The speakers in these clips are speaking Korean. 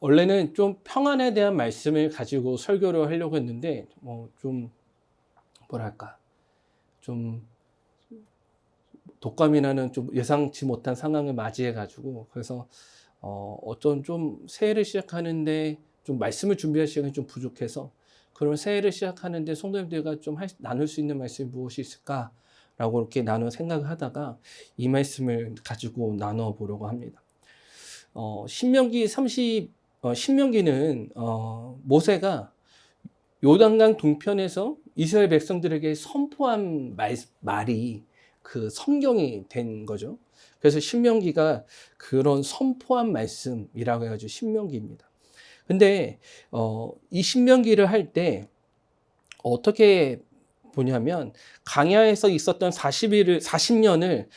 원래는 좀 평안에 대한 말씀을 가지고 설교를 하려고 했는데, 좀, 뭐랄까, 좀, 독감이 나는 좀 예상치 못한 상황을 맞이해가지고, 그래서, 어떤 좀 새해를 시작하는데 좀 말씀을 준비할 시간이 좀 부족해서, 그런 새해를 시작하는데 성도님들과 좀 나눌 수 있는 말씀이 무엇이 있을까라고 이렇게 나눠 생각을 하다가 이 말씀을 가지고 나눠 보려고 합니다. 신명기는 모세가 요단강 동편에서 이스라엘 백성들에게 선포한 말이 그 성경이 된 거죠. 그래서 신명기가 그런 선포한 말씀이라고 해가지고 신명기입니다. 근데 이 신명기를 할 때 어떻게 보냐면 강야에서 있었던 40년을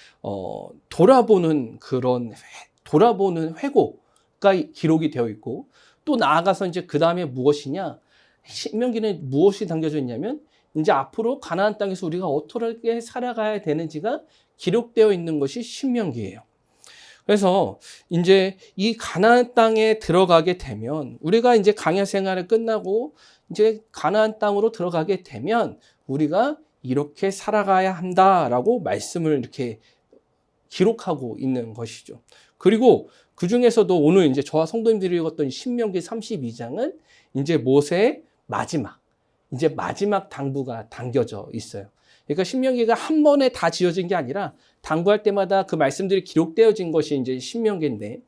돌아보는 회고가 기록이 되어 있고, 또 나아가서 이제 그 다음에 무엇이냐, 신명기는 무엇이 담겨져 있냐면 이제 앞으로 가나안 땅에서 우리가 어떻게 살아가야 되는지가 기록되어 있는 것이 신명기예요. 그래서 이제 이 가나안 땅에 들어가게 되면, 우리가 이제 광야 생활을 끝나고 이제 가나안 땅으로 들어가게 되면 우리가 이렇게 살아가야 한다라고 말씀을 이렇게 기록하고 있는 것이죠. 그리고 그 중에서도 오늘 이제 저와 성도님들이 읽었던 신명기 32장은 이제 모세의 마지막 당부가 담겨져 있어요. 그러니까 신명기가 한 번에 다 지어진 게 아니라 당부할 때마다 그 말씀들이 기록되어진 것이 이제 신명기인데,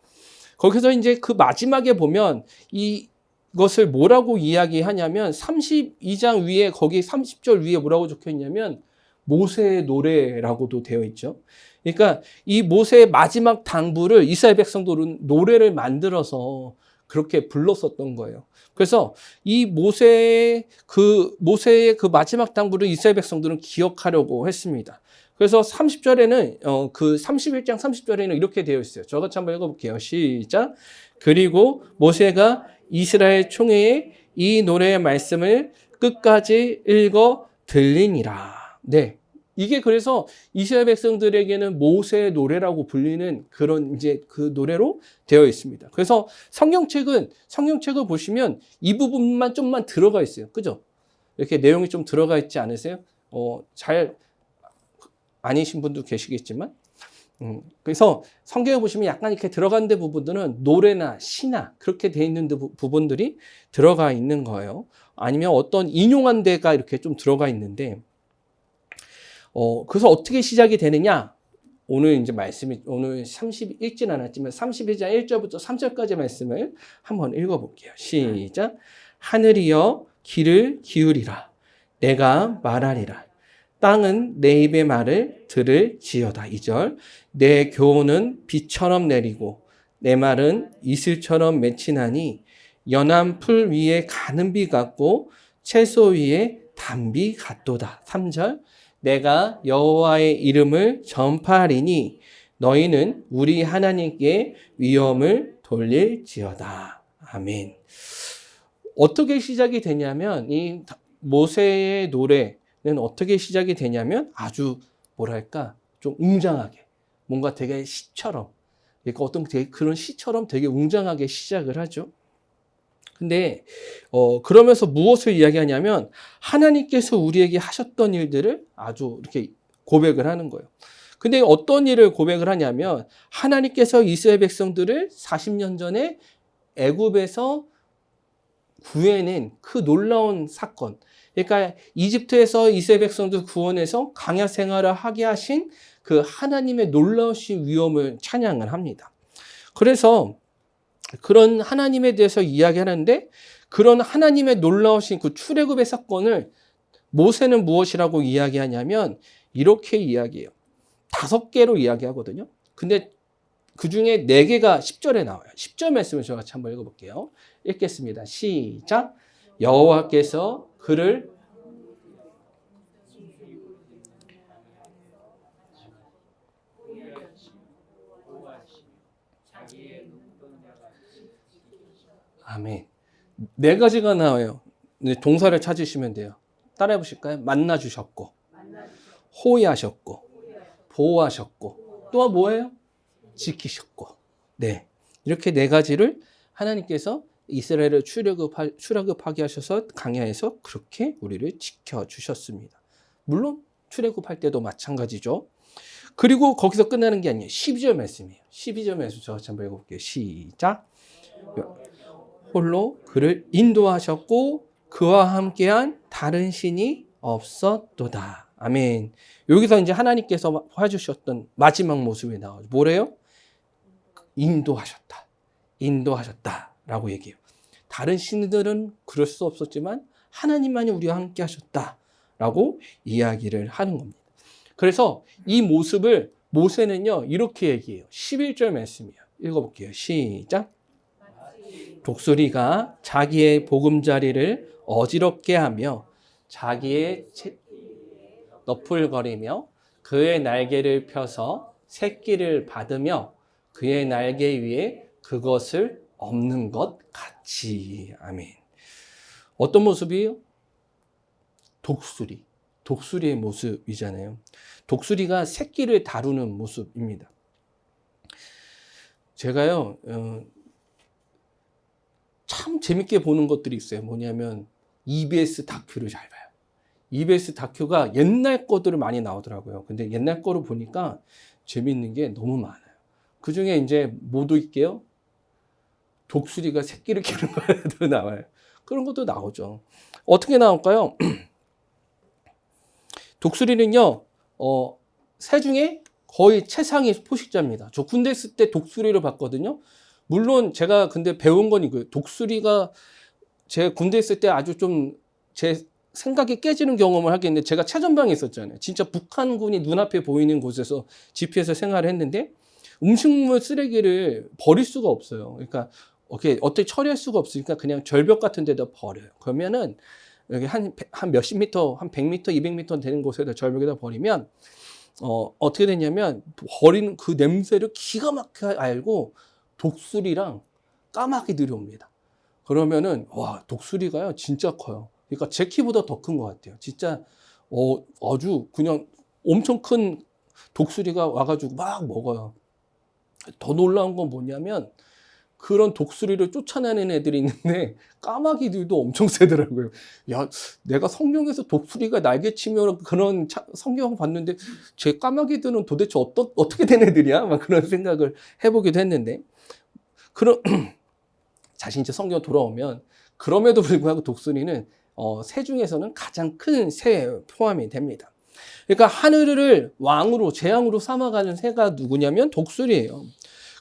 거기서 이제 그 마지막에 보면 이것을 뭐라고 이야기하냐면 32장 위에, 거기 30절 위에 뭐라고 적혀 있냐면 모세의 노래라고도 되어 있죠. 그러니까 이 모세의 마지막 당부를 이스라엘 백성들은 노래를 만들어서 그렇게 불렀었던 거예요. 그래서 이 모세의 그 마지막 당부를 이스라엘 백성들은 기억하려고 했습니다. 그래서 30절에는 그 31장 30절에는 이렇게 되어 있어요. 저같이 한번 읽어볼게요. 시작. 그리고 모세가 이스라엘 총회에 이 노래의 말씀을 끝까지 읽어 들리니라. 네. 이게 그래서 이스라엘 백성들에게는 모세의 노래라고 불리는 그런 이제 그 노래로 되어 있습니다. 그래서 성경책을 보시면 이 부분만 좀만 들어가 있어요. 그죠? 이렇게 내용이 좀 들어가 있지 않으세요? 잘 아니신 분도 계시겠지만. 그래서 성경에 보시면 약간 이렇게 들어간 데 부분들은 노래나 시나 그렇게 되어 있는 부분들이 들어가 있는 거예요. 아니면 어떤 인용한 데가 이렇게 좀 들어가 있는데, 그래서 어떻게 시작이 되느냐? 오늘 이제 오늘 30 읽진 않았지만 31장 1절부터 3절까지 말씀을 한번 읽어볼게요. 시작. 하늘이여 귀를 기울이라. 내가 말하리라. 땅은 내 입의 말을 들을지어다. 2절. 내 교훈은 비처럼 내리고 내 말은 이슬처럼 맺히나니 연한 풀 위에 가는 비 같고 채소 위에 단비 같도다. 3절. 내가 여호와의 이름을 전파하리니 너희는 우리 하나님께 위엄을 돌릴지어다. 아멘. 어떻게 시작이 되냐면 이 모세의 노래는 어떻게 시작이 되냐면 아주 뭐랄까 좀 웅장하게, 뭔가 되게 시처럼, 그러니까 어떤 되게 그런 시처럼 되게 웅장하게 시작을 하죠. 근데 그러면서 무엇을 이야기하냐면 하나님께서 우리에게 하셨던 일들을 아주 이렇게 고백을 하는 거예요. 근데 어떤 일을 고백을 하냐면 하나님께서 이스라엘 백성들을 40년 전에 애굽에서 구해낸 그 놀라운 사건, 그러니까 이집트에서 이스라엘 백성들 구원해서 광야 생활을 하게 하신 그 하나님의 놀라우신 위엄을 찬양을 합니다. 그래서 그런 하나님에 대해서 이야기하는데, 그런 하나님의 놀라우신 그 출애굽의 사건을 모세는 무엇이라고 이야기하냐면 이렇게 이야기해요. 5개로 이야기하거든요. 근데 그 중에 4개가 10절에 나와요. 10절 말씀을 저와 같이 한번 읽어볼게요. 읽겠습니다. 시작. 여호와께서 그를 아멘. 4가지가 나와요. 동사를 찾으시면 돼요. 따라해 보실까요? 만나 주셨고, 호위하셨고, 보호하셨고, 또 뭐예요? 지키셨고. 네. 이렇게 4가지를 하나님께서 이스라엘을 출애굽하게 하셔서 광야에서 그렇게 우리를 지켜주셨습니다. 물론 출애굽할 때도 마찬가지죠. 그리고 거기서 끝나는 게 아니에요. 12절 말씀이에요. 12절 말씀 저 같이 한번 읽어볼게요. 시작. 홀로 그를 인도하셨고 그와 함께한 다른 신이 없었도다. 아멘. 여기서 이제 하나님께서 해주셨던 마지막 모습이 나오죠. 뭐래요? 인도하셨다. 인도하셨다라고 얘기해요. 다른 신들은 그럴 수 없었지만 하나님만이 우리와 함께 하셨다라고 이야기를 하는 겁니다. 그래서 이 모습을 모세는요 이렇게 얘기해요. 11절 말씀이에요. 읽어볼게요. 시작. 독수리가 자기의 보금자리를 어지럽게 하며 자기의 너풀거리며 그의 날개를 펴서 새끼를 받으며 그의 날개 위에 그것을 엎는 것 같이. 아멘. 어떤 모습이에요? 독수리의 모습이잖아요. 독수리가 새끼를 다루는 모습입니다. 제가요 참 재밌게 보는 것들이 있어요. 뭐냐면 EBS 다큐를 잘 봐요. EBS 다큐가 옛날 것들을 많이 나오더라고요. 근데 옛날 거를 보니까 재밌는 게 너무 많아요. 그 중에 이제 뭐도 있게요? 독수리가 새끼를 키우는 거도 나와요. 그런 것도 나오죠. 어떻게 나올까요? 독수리는요, 새 중에 거의 최상위 포식자입니다. 저 군대 있을 때 독수리를 봤거든요. 물론 제가 근데 배운 건 이거예요. 독수리가 제 군대 있을 때 아주 좀 제 생각이 깨지는 경험을 하겠는데, 제가 최전방에 있었잖아요. 진짜 북한군이 눈앞에 보이는 곳에서 집회에서 생활을 했는데 음식물 쓰레기를 버릴 수가 없어요. 그러니까 어떻게 처리할 수가 없으니까 그냥 절벽 같은 데다 버려요. 그러면은 여기 한 몇십 미터, 한 100미터, 200미터 되는 곳에다 절벽에다 버리면 어떻게 되냐면 버리는 그 냄새를 기가 막히게 알고 독수리랑 까마귀들이 옵니다. 그러면은 와, 독수리가요 진짜 커요. 그러니까 제 키보다 더 큰 것 같아요. 진짜 아주 그냥 엄청 큰 독수리가 와가지고 막 먹어요. 더 놀라운 건 뭐냐면 그런 독수리를 쫓아내는 애들이 있는데 까마귀들도 엄청 세더라고요. 야, 내가 성경에서 독수리가 날개치며 그런 성경 봤는데 제 까마귀들은 도대체 어떻게 된 애들이야? 막 그런 생각을 해보기도 했는데 자신 이제 성경 돌아오면 그럼에도 불구하고 독수리는 새 중에서는 가장 큰 새에 포함이 됩니다. 그러니까 하늘을 왕으로 재앙으로 삼아가는 새가 누구냐면 독수리예요.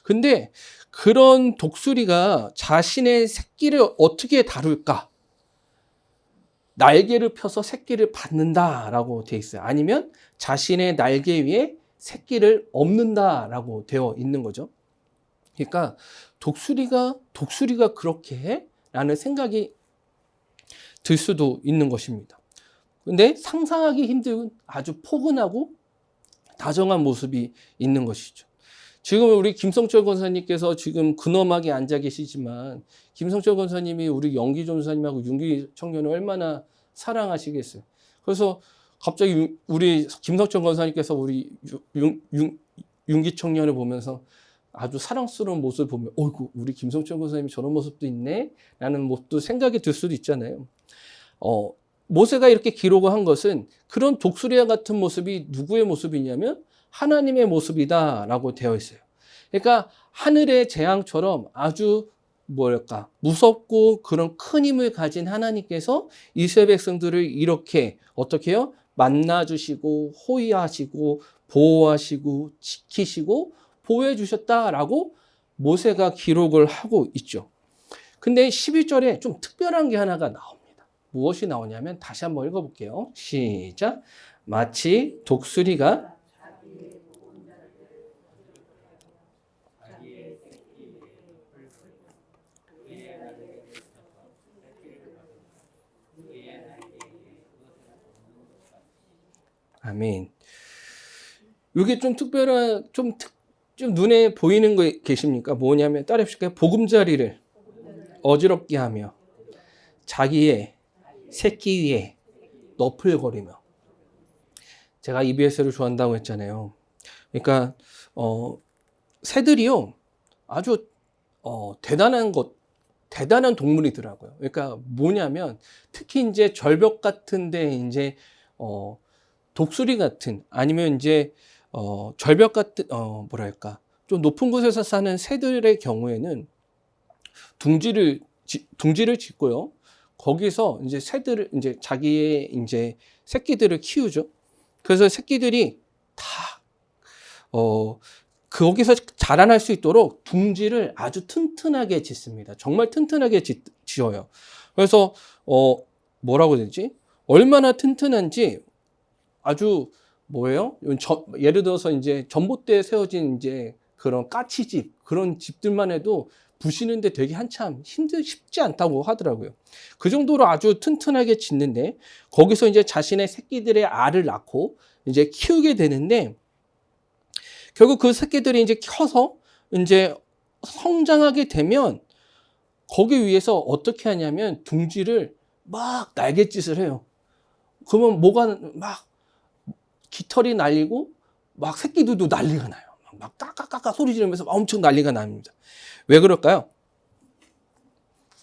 근데 그런 독수리가 자신의 새끼를 어떻게 다룰까? 날개를 펴서 새끼를 받는다라고 되어 있어요. 아니면 자신의 날개 위에 새끼를 엎는다라고 되어 있는 거죠. 그러니까 독수리가 그렇게 해? 라는 생각이 들 수도 있는 것입니다. 근데 상상하기 힘든 아주 포근하고 다정한 모습이 있는 것이죠. 지금 우리 김성철 권사님께서 지금 근엄하게 앉아 계시지만 김성철 권사님이 우리 영기 전사님하고 윤기 청년을 얼마나 사랑하시겠어요. 그래서 갑자기 우리 김성철 권사님께서 우리 윤기 청년을 보면서 아주 사랑스러운 모습을 보면 어이구 우리 김성철 권사님이 저런 모습도 있네 라는 모습도 생각이 들 수도 있잖아요. 모세가 이렇게 기록을 한 것은 그런 독수리와 같은 모습이 누구의 모습이냐면 하나님의 모습이다라고 되어 있어요. 그러니까 하늘의 재앙처럼 아주 무섭고 그런 큰 힘을 가진 하나님께서 이스라엘 백성들을 이렇게 어떻게 해요? 만나주시고 호위하시고 보호하시고 지키시고 보호해 주셨다라고 모세가 기록을 하고 있죠. 근데 11절에 좀 특별한 게 하나가 나옵니다. 무엇이 나오냐면 다시 한번 읽어볼게요. 시작. 마치 독수리가 아멘. 이게 좀 특별한 좀 눈에 보이는 거 계십니까? 뭐냐면 따라해보실까요? 보금자리를 어지럽게 하며 자기의 새끼 위에 너풀거리며. 제가 EBS를 좋아한다고 했잖아요. 그러니까 새들이요 아주 대단한 것 대단한 동물이더라고요. 그러니까 뭐냐면 특히 이제 절벽 같은데 이제 독수리 같은 아니면 이제 절벽 같은 뭐랄까 좀 높은 곳에서 사는 새들의 경우에는 둥지를 짓고요. 거기서 이제 새들을 이제 자기의 이제 새끼들을 키우죠. 그래서 새끼들이 다 거기서 자라날 수 있도록 둥지를 아주 튼튼하게 짓습니다. 정말 튼튼하게 지어요. 그래서 뭐라고 해야 되지? 얼마나 튼튼한지 아주 뭐예요? 예를 들어서 이제 전봇대에 세워진 이제 그런 까치집 그런 집들만 해도 부시는데 되게 한참 쉽지 않다고 하더라고요. 그 정도로 아주 튼튼하게 짓는데 거기서 이제 자신의 새끼들의 알을 낳고 이제 키우게 되는데 결국 그 새끼들이 이제 커서 이제 성장하게 되면 거기 위해서 어떻게 하냐면 둥지를 막 날갯짓을 해요. 그러면 뭐가 막 깃털이 날리고 막 새끼들도 난리가 나요. 막 까까까까 소리 지르면서 엄청 난리가 납니다. 왜 그럴까요?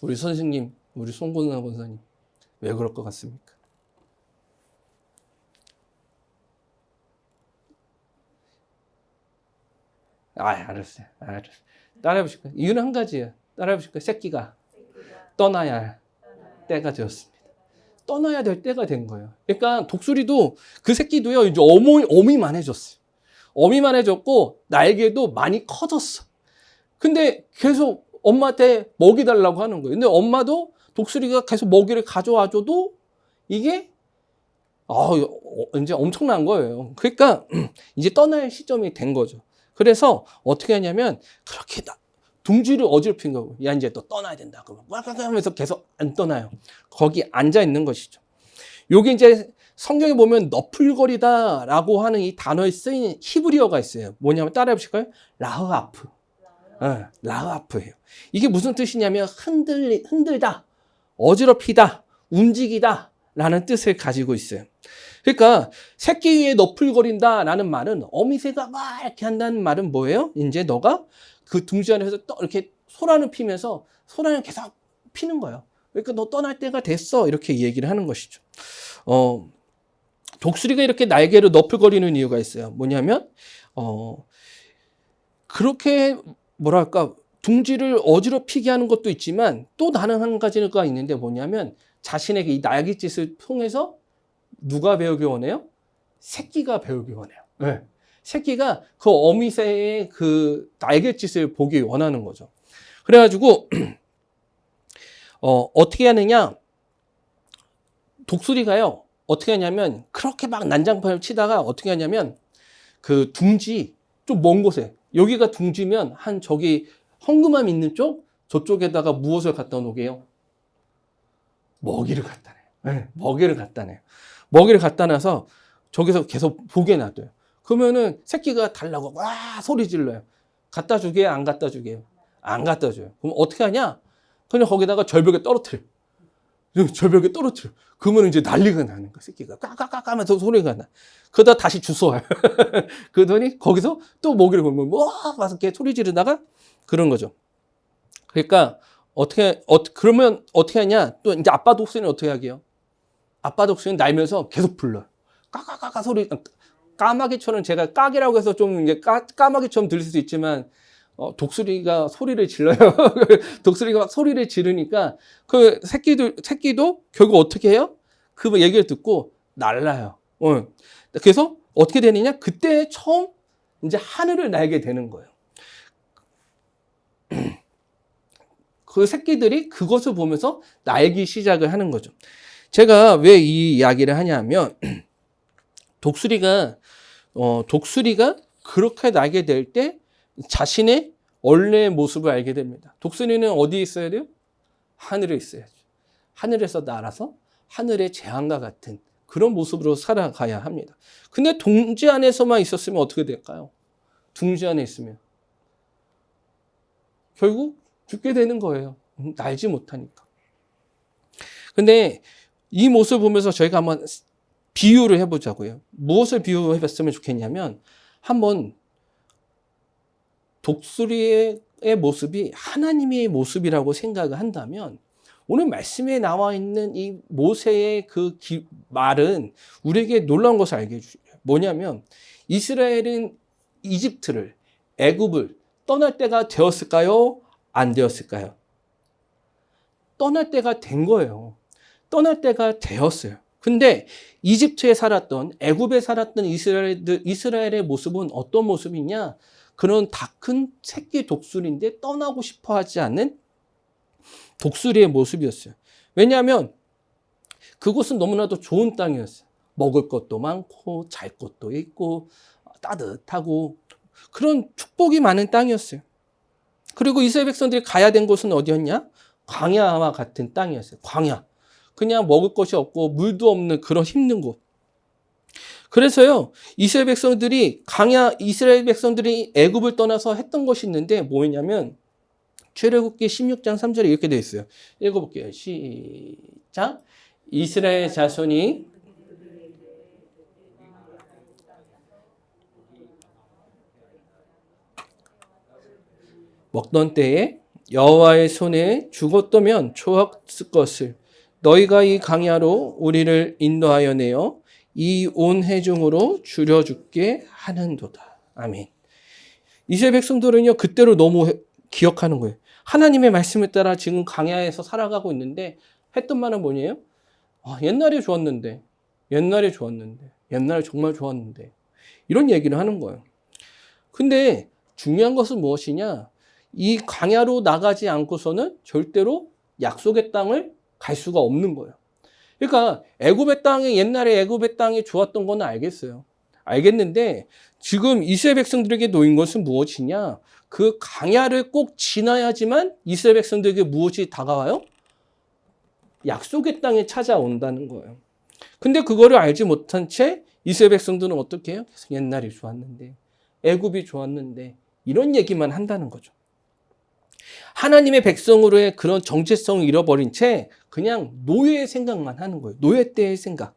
우리 선생님, 우리 송건나 권사님 왜 그럴 것 같습니까? 알았어요. 따라해 보실까요? 이유는 한 가지예요. 따라해 보실까요? 새끼가 떠나야 할 때가 되었습니다. 떠나야 될 때가 된 거예요. 그러니까 독수리도 그 새끼도요, 이제 어미만해졌어요. 어미만해졌고, 날개도 많이 커졌어. 근데 계속 엄마한테 먹이 달라고 하는 거예요. 근데 엄마도 독수리가 계속 먹이를 가져와 줘도 이게 이제 엄청난 거예요. 그러니까 이제 떠날 시점이 된 거죠. 그래서 어떻게 하냐면 그렇게 둥지를 어지럽힌 거고, 야 이제 또 떠나야 된다. 그러면 꽉 하면서 계속 안 떠나요. 거기 앉아 있는 것이죠. 요게 이제 성경에 보면 너풀거리다라고 하는 이 단어에 쓰인 히브리어가 있어요. 뭐냐면 따라해 보실까요? 라흐아프. 라흐아프예요. 이게 무슨 뜻이냐면 흔들다, 어지럽히다, 움직이다 라는 뜻을 가지고 있어요. 그러니까 새끼 위에 너풀거린다라는 말은 어미새가 막 이렇게 한다는 말은 뭐예요? 이제 너가 그 둥지 안에서 이렇게 소란을 피면서 소란을 계속 피는 거예요. 그러니까 너 떠날 때가 됐어 이렇게 얘기를 하는 것이죠. 독수리가 이렇게 날개로 너풀거리는 이유가 있어요. 뭐냐면 그렇게 뭐랄까 둥지를 어지럽히게 하는 것도 있지만 또 다른 한 가지가 있는데 뭐냐면 자신에게 이 날갯짓을 통해서 누가 배우기 원해요? 새끼가 배우기 원해요. 네. 새끼가 그 어미새의 그 날갯짓을 보기 원하는 거죠. 그래가지고 어떻게 하느냐? 독수리가요. 어떻게 하냐면 그렇게 막 난장판을 치다가 어떻게 하냐면 그 둥지 좀 먼 곳에 여기가 둥지면 한 저기 헝금함 있는 쪽 저쪽에다가 무엇을 갖다 놓게요? 먹이를 갖다 내요. 네, 먹이를 갖다 내요. 먹이를 갖다 놔서 저기서 계속 보게 놔둬요. 그러면은 새끼가 달라고 와 소리 질러요. 갖다 주게요? 안 갖다 주게요? 안 갖다 줘요. 그럼 어떻게 하냐? 그냥 거기다가 절벽에 떨어뜨려. 절벽에 떨어뜨려. 그러면 이제 난리가 나는 거야. 새끼가 까까까 하면서 소리가 나. 그러다 다시 주워와요. 그러더니 거기서 또 먹이를 보면 와 와서 이렇게 소리 지르다가 그런 거죠. 그러니까 그러면 어떻게 하냐? 또 이제 아빠 독수리는 어떻게 하게요? 아빠 독수리는 날면서 계속 불러요. 까까까까 소리, 까마귀처럼 제가 까기라고 해서 좀 이제 까마귀처럼 들릴 수도 있지만, 독수리가 소리를 질러요. 독수리가 막 소리를 지르니까 그 새끼도 결국 어떻게 해요? 그 얘기를 듣고 날라요. 그래서 어떻게 되느냐? 그때 처음 이제 하늘을 날게 되는 거예요. 그 새끼들이 그것을 보면서 날기 시작을 하는 거죠. 제가 왜 이 이야기를 하냐면 독수리가 그렇게 날게 될 때 자신의 원래의 모습을 알게 됩니다. 독수리는 어디에 있어야 돼요? 하늘에 있어야죠. 하늘에서 날아서 하늘의 재앙과 같은 그런 모습으로 살아가야 합니다. 근데 둥지 안에서만 있었으면 어떻게 될까요? 둥지 안에 있으면 결국 죽게 되는 거예요. 날지 못하니까. 근데 이 모습을 보면서 저희가 한번 비유를 해보자고요. 무엇을 비유해봤으면 좋겠냐면 한번 독수리의 모습이 하나님의 모습이라고 생각을 한다면 오늘 말씀에 나와 있는 이 모세의 그 말은 우리에게 놀라운 것을 알게 해주죠. 뭐냐면 이스라엘은 이집트를, 애굽을 떠날 때가 되었을까요? 안 되었을까요? 떠날 때가 된 거예요. 떠날 때가 되었어요. 근데 이집트에 살았던, 애굽에 살았던 이스라엘의 모습은 어떤 모습이냐? 그런 다 큰 새끼 독수리인데 떠나고 싶어 하지 않는 독수리의 모습이었어요. 왜냐하면 그곳은 너무나도 좋은 땅이었어요. 먹을 것도 많고 잘 것도 있고 따뜻하고 그런 축복이 많은 땅이었어요. 그리고 이스라엘 백성들이 가야 된 곳은 어디였냐? 광야와 같은 땅이었어요. 광야. 그냥 먹을 것이 없고 물도 없는 그런 힘든 곳. 그래서요, 이스라엘 백성들이 애굽을 떠나서 했던 것이 있는데 뭐였냐면 출애굽기 16장 3절에 이렇게 되어 있어요. 읽어볼게요. 시작. 이스라엘 자손이 먹던 때에 여호와의 손에 죽었다면 좋았을 것을 너희가 이 강야로 우리를 인도하여 내어 이 온 회중으로 줄여죽게 하는도다. 아멘. 이스라엘 백성들은요, 그때로 너무 기억하는 거예요. 하나님의 말씀에 따라 지금 강야에서 살아가고 있는데 했던 말은 뭐냐요? 옛날에 좋았는데, 옛날에 정말 좋았는데 이런 얘기를 하는 거예요. 근데 중요한 것은 무엇이냐? 이 광야로 나가지 않고서는 절대로 약속의 땅을 갈 수가 없는 거예요. 그러니까 옛날에 애굽의 땅이 좋았던 건 알겠어요. 알겠는데 지금 이스라엘 백성들에게 놓인 것은 무엇이냐? 그 광야를 꼭 지나야지만 이스라엘 백성들에게 무엇이 다가와요? 약속의 땅에 찾아온다는 거예요. 근데 그거를 알지 못한 채 이스라엘 백성들은 어떻게 해요? 계속 옛날이 좋았는데, 애굽이 좋았는데 이런 얘기만 한다는 거죠. 하나님의 백성으로의 그런 정체성을 잃어버린 채 그냥 노예의 생각만 하는 거예요. 노예 때의 생각.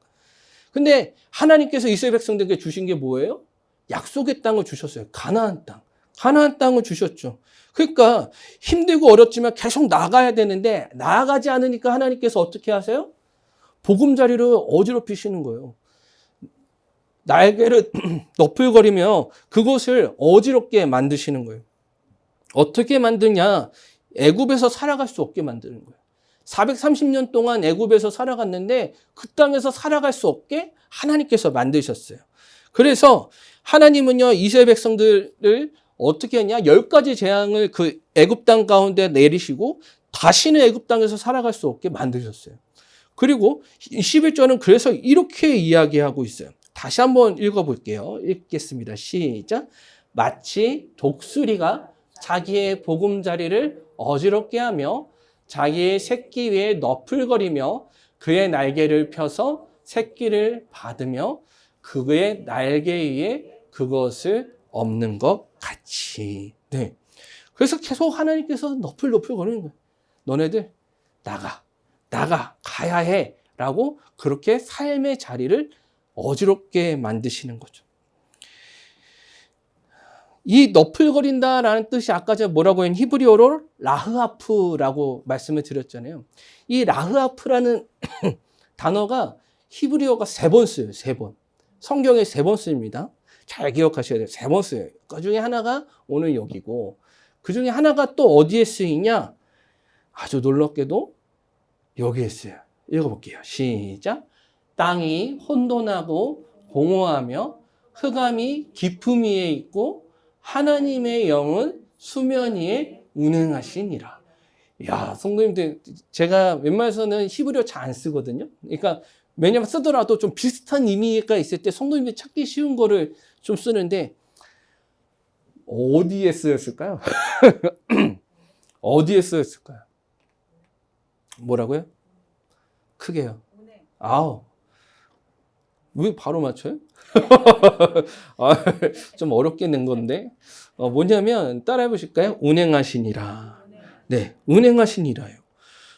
근데 하나님께서 이스라엘 백성들에게 주신 게 뭐예요? 약속의 땅을 주셨어요. 가나안 땅. 가나안 땅을 주셨죠. 그러니까 힘들고 어렵지만 계속 나가야 되는데 나아가지 않으니까 하나님께서 어떻게 하세요? 보금자리를 어지럽히시는 거예요. 날개를 너풀거리며 그것을 어지럽게 만드시는 거예요. 어떻게 만드냐? 애굽에서 살아갈 수 없게 만드는 거예요. 430년 동안 애굽에서 살아갔는데 그 땅에서 살아갈 수 없게 하나님께서 만드셨어요. 그래서 하나님은요, 이스라엘 백성들을 어떻게 했냐? 10가지 재앙을 그 애굽 땅 가운데 내리시고 다시는 애굽 땅에서 살아갈 수 없게 만드셨어요. 그리고 11절은 그래서 이렇게 이야기하고 있어요. 다시 한번 읽어볼게요. 읽겠습니다. 시작. 마치 독수리가 자기의 보금자리를 어지럽게 하며 자기의 새끼 위에 너풀거리며 그의 날개를 펴서 새끼를 받으며 그의 날개 위에 그것을 엎는 것 같이. 네. 그래서 계속 하나님께서 너풀너풀거리는 거예요. 너네들 가야 해. 라고 그렇게 삶의 자리를 어지럽게 만드시는 거죠. 이 너풀거린다라는 뜻이 아까 제가 뭐라고 했는 히브리어로 라흐아프라고 말씀을 드렸잖아요. 이 라흐아프라는 단어가 히브리어가 3번 쓰여요. 3번. 성경에 3번 쓰입니다. 잘 기억하셔야 돼요. 3번 쓰여요. 그 중에 하나가 오늘 여기고 그 중에 하나가 또 어디에 쓰이냐? 아주 놀랍게도 여기에 쓰여요. 읽어볼게요. 시작. 땅이 혼돈하고 공허하며 흑암이 깊음 위에 있고 하나님의 영은 수면 위에 운행하시니라. 야, 성도님들, 제가 웬만해서는 히브리어 잘 안 쓰거든요. 그러니까 왜냐면 쓰더라도 좀 비슷한 의미가 있을 때 성도님들 찾기 쉬운 거를 좀 쓰는데 어디에 쓰였을까요? 어디에 쓰였을까요? 뭐라고요? 크게요. 아우. 왜 바로 맞춰요? 좀 어렵게 낸 건데. 뭐냐면 따라해 보실까요? 운행하시니라. 네, 운행하시니라요.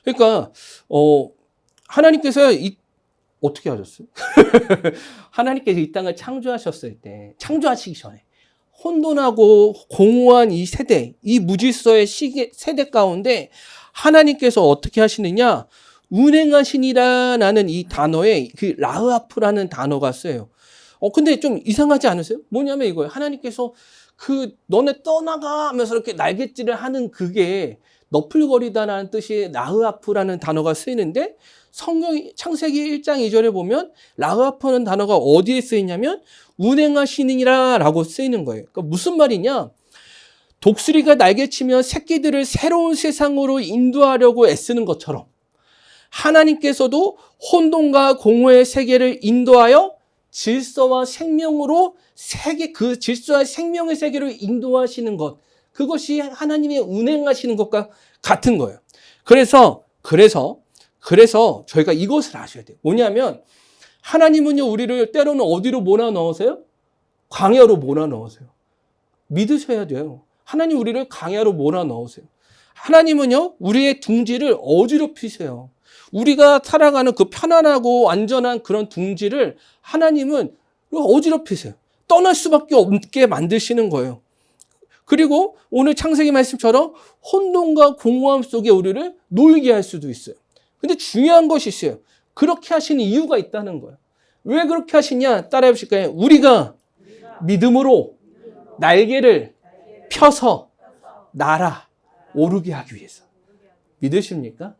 그러니까 하나님께서 어떻게 하셨어요? 하나님께서 이 땅을 창조하셨을 때, 창조하시기 전에 혼돈하고 공허한 이 세대, 이 무질서의 세대 가운데 하나님께서 어떻게 하시느냐? 운행하시니라는 이 단어에 그 라흐아프라는 단어가 쓰여요. 근데 좀 이상하지 않으세요? 뭐냐면 이거예요. 하나님께서 너네 떠나가 하면서 이렇게 날갯질을 하는 그게 너풀거리다라는 뜻이 라흐아프라는 단어가 쓰이는데 성경 창세기 1장 2절에 보면 라흐아프라는 단어가 어디에 쓰이냐면 운행하시니라 라고 쓰이는 거예요. 그러니까 무슨 말이냐? 독수리가 날개치며 새끼들을 새로운 세상으로 인도하려고 애쓰는 것처럼 하나님께서도 혼돈과 공허의 세계를 인도하여 질서와 생명으로 그 질서와 생명의 세계로 인도하시는 것, 그것이 하나님의 운행하시는 것과 같은 거예요. 그래서 저희가 이것을 아셔야 돼요. 뭐냐면 하나님은요, 우리를 때로는 어디로 몰아넣으세요? 광야로 몰아넣으세요. 믿으셔야 돼요. 하나님 우리를 광야로 몰아넣으세요. 하나님은요, 우리의 둥지를 어지럽히세요. 우리가 살아가는 그 편안하고 안전한 그런 둥지를 하나님은 어지럽히세요. 떠날 수밖에 없게 만드시는 거예요. 그리고 오늘 창세기 말씀처럼 혼돈과 공허함 속에 우리를 놀게 할 수도 있어요. 근데 중요한 것이 있어요. 그렇게 하시는 이유가 있다는 거예요. 왜 그렇게 하시냐? 따라해 보실까요? 우리가 믿음으로 날개를 펴서 날아 오르게 하기 위해서. 믿으십니까?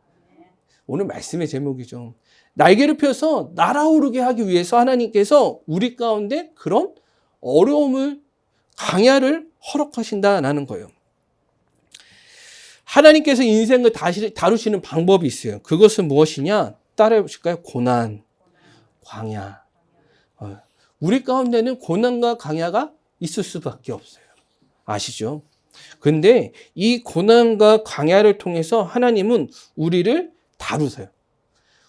오늘 말씀의 제목이죠. 날개를 펴서 날아오르게 하기 위해서 하나님께서 우리 가운데 그런 어려움을, 강야를 허락하신다라는 거예요. 하나님께서 인생을 다루시는 방법이 있어요. 그것은 무엇이냐? 따라해 보실까요? 고난, 광야. 우리 가운데는 고난과 광야가 있을 수밖에 없어요. 아시죠? 근데 이 고난과 광야를 통해서 하나님은 우리를 다루세요.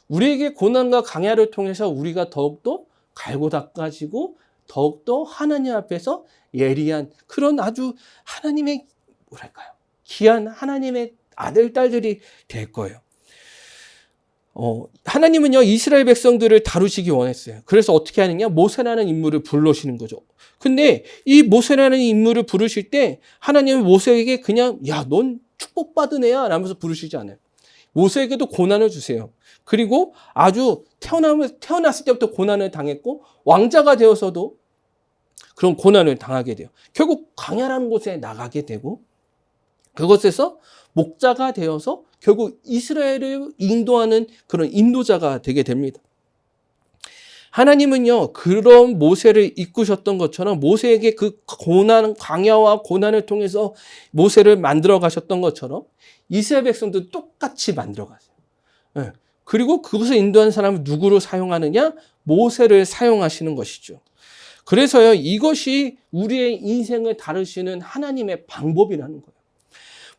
우리에게 고난과 광야를 통해서 우리가 더욱더 갈고 닦아지고 더욱더 하나님 앞에서 예리한 그런 아주 하나님의 귀한 하나님의 아들, 딸들이 될 거예요. 하나님은요, 이스라엘 백성들을 다루시기 원했어요. 그래서 어떻게 하느냐? 모세라는 인물을 불러오시는 거죠. 근데 이 모세라는 인물을 부르실 때 하나님은 모세에게 그냥 야, 넌 축복받은 애야 라면서 부르시지 않아요. 모세에게도 고난을 주세요. 그리고 아주 태어났을 때부터 고난을 당했고 왕자가 되어서도 그런 고난을 당하게 돼요. 결국 광야라는 곳에 나가게 되고 그것에서 목자가 되어서 결국 이스라엘을 인도하는 그런 인도자가 되게 됩니다. 하나님은요, 그런 모세를 이끄셨던 것처럼 모세에게 그 광야와 고난을 통해서 모세를 만들어 가셨던 것처럼 이스라엘 백성도 똑같이 만들어 가세요. 네. 그리고 그것을 인도하는 사람을 누구로 사용하느냐? 모세를 사용하시는 것이죠. 그래서요, 이것이 우리의 인생을 다루시는 하나님의 방법이라는 거예요.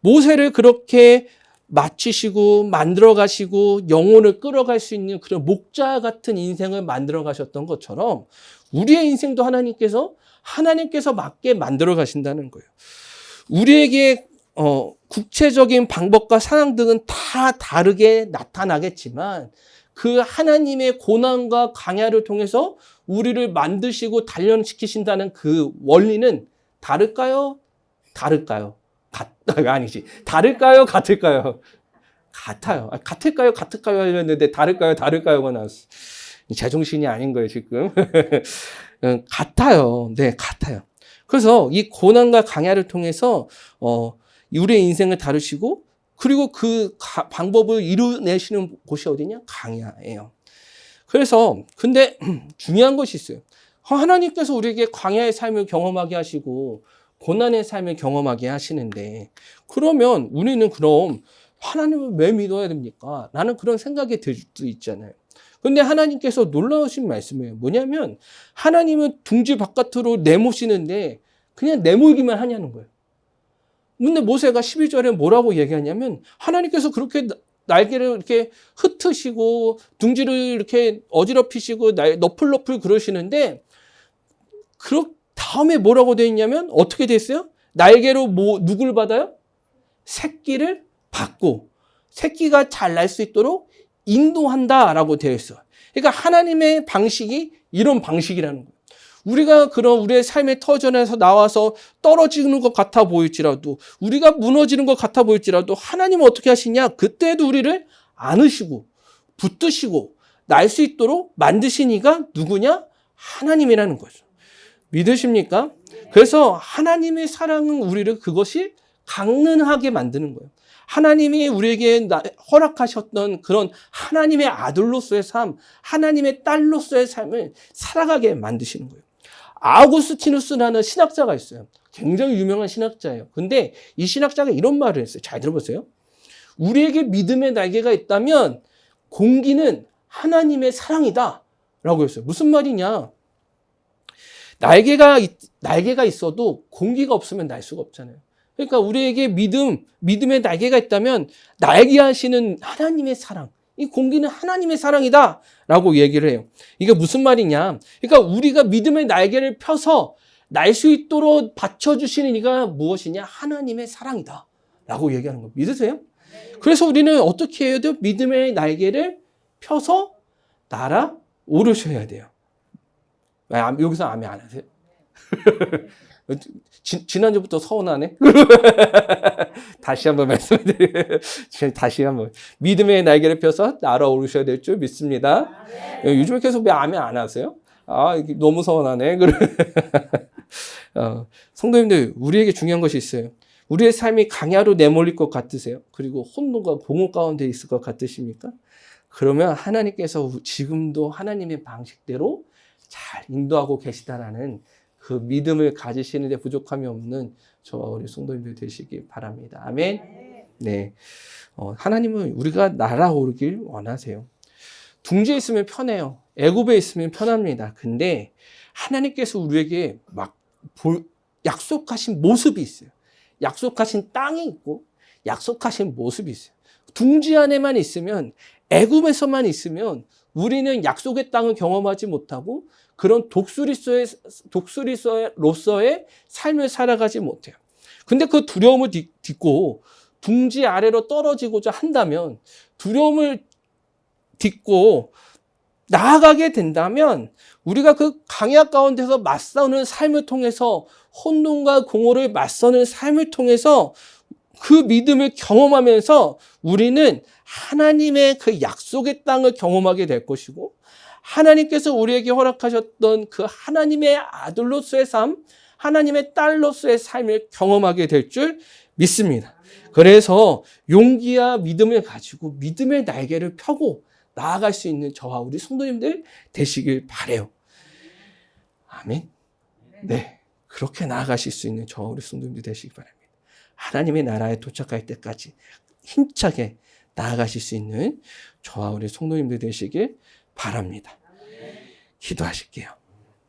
모세를 그렇게 마치시고 만들어 가시고 영혼을 끌어갈 수 있는 그런 목자 같은 인생을 만들어 가셨던 것처럼 우리의 인생도 하나님께서 맞게 만들어 가신다는 거예요. 우리에게 구체적인 방법과 상황 등은 다 다르게 나타나겠지만 그 하나님의 고난과 광야를 통해서 우리를 만드시고 단련시키신다는 그 원리는 다를까요? 아니지. 다를까요? 같을까요? 같아요. 같을까요? 하려는데 다를까요가 나왔어. 제정신이 아닌 거예요, 지금. 같아요. 네, 같아요. 그래서 이 고난과 광야를 통해서 우리의 인생을 다루시고 그리고 그 방법을 이루내시는 곳이 어디냐? 광야예요. 그래서 근데 중요한 것이 있어요. 하나님께서 우리에게 광야의 삶을 경험하게 하시고 고난의 삶을 경험하게 하시는데 그러면 우리는 그럼 하나님을 왜 믿어야 됩니까? 라는 그런 생각이 들 수 있잖아요. 근데 하나님께서 놀라우신 말씀이에요. 뭐냐면 하나님은 둥지 바깥으로 내모시는데 그냥 내몰기만 하냐는 거예요. 근데 모세가 12절에 뭐라고 얘기하냐면 하나님께서 그렇게 날개를 이렇게 흩으시고 둥지를 이렇게 어지럽히시고 너풀너풀 그러시는데 다음에 뭐라고 되어 있냐면 어떻게 되어 있어요? 날개로 누굴 받아요? 새끼를 받고 새끼가 잘 날 수 있도록 인도한다라고 되어 있어요. 그러니까 하나님의 방식이 이런 방식이라는 거예요. 우리가 그런 우리의 삶의 터전에서 나와서 떨어지는 것 같아 보일지라도, 우리가 무너지는 것 같아 보일지라도 하나님은 어떻게 하시냐? 그때도 우리를 안으시고 붙드시고 날 수 있도록 만드신 이가 누구냐? 하나님이라는 거죠. 믿으십니까? 그래서 하나님의 사랑은 우리를 그것이 강는하게 만드는 거예요. 하나님이 우리에게 허락하셨던 그런 하나님의 아들로서의 삶, 하나님의 딸로서의 삶을 살아가게 만드시는 거예요. 아우구스티누스라는 신학자가 있어요. 굉장히 유명한 신학자예요. 근데 이 신학자가 이런 말을 했어요. 잘 들어보세요. 우리에게 믿음의 날개가 있다면 공기는 하나님의 사랑이다 라고 했어요. 무슨 말이냐? 날개가 있어도 공기가 없으면 날 수가 없잖아요. 그러니까 우리에게 믿음의 날개가 있다면 날개하시는 하나님의 사랑, 이 공기는 하나님의 사랑이다 라고 얘기를 해요. 이게 무슨 말이냐? 그러니까 우리가 믿음의 날개를 펴서 날 수 있도록 받쳐주시는 이가 무엇이냐? 하나님의 사랑이다 라고 얘기하는 거 믿으세요? 그래서 우리는 어떻게 해야 돼요? 믿음의 날개를 펴서 날아오르셔야 돼요. 여기서 아멘 안 하세요? 지난주부터 서운하네? 다시 한번 말씀드려요. 다시 한번. 믿음의 날개를 펴서 날아오르셔야 될 줄 믿습니다. 요즘에 계속 왜 아멘 안 하세요? 이게 너무 서운하네. 성도님들, 우리에게 중요한 것이 있어요. 우리의 삶이 강야로 내몰릴 것 같으세요? 그리고 혼돈과 공허 가운데 있을 것 같으십니까? 그러면 하나님께서 지금도 하나님의 방식대로 잘 인도하고 계시다라는 그 믿음을 가지시는 데 부족함이 없는 저와 우리 성도님들 되시기 바랍니다. 아멘. 네. 하나님은 우리가 날아오르길 원하세요. 둥지에 있으면 편해요. 애굽에 있으면 편합니다. 근데 하나님께서 우리에게 막 약속하신 모습이 있어요. 약속하신 땅이 있고 약속하신 모습이 있어요. 둥지 안에만 있으면, 애굽에서만 있으면 우리는 약속의 땅을 경험하지 못하고 그런 독수리로서의 삶을 살아가지 못해요. 근데 그 두려움을 딛고 둥지 아래로 떨어지고자 한다면, 두려움을 딛고 나아가게 된다면 우리가 그 강야 가운데서 맞서는 삶을 통해서, 혼돈과 공허를 맞서는 삶을 통해서 그 믿음을 경험하면서 우리는 하나님의 그 약속의 땅을 경험하게 될 것이고, 하나님께서 우리에게 허락하셨던 그 하나님의 아들로서의 삶, 하나님의 딸로서의 삶을 경험하게 될 줄 믿습니다. 그래서 용기와 믿음을 가지고 믿음의 날개를 펴고 나아갈 수 있는 저와 우리 성도님들 되시길 바라요. 아멘. 네, 그렇게 나아가실 수 있는 저와 우리 성도님들 되시길 바랍니다. 하나님의 나라에 도착할 때까지 힘차게 나아가실 수 있는 저와 우리 성도님들 되시길 바랍니다. 기도하실게요.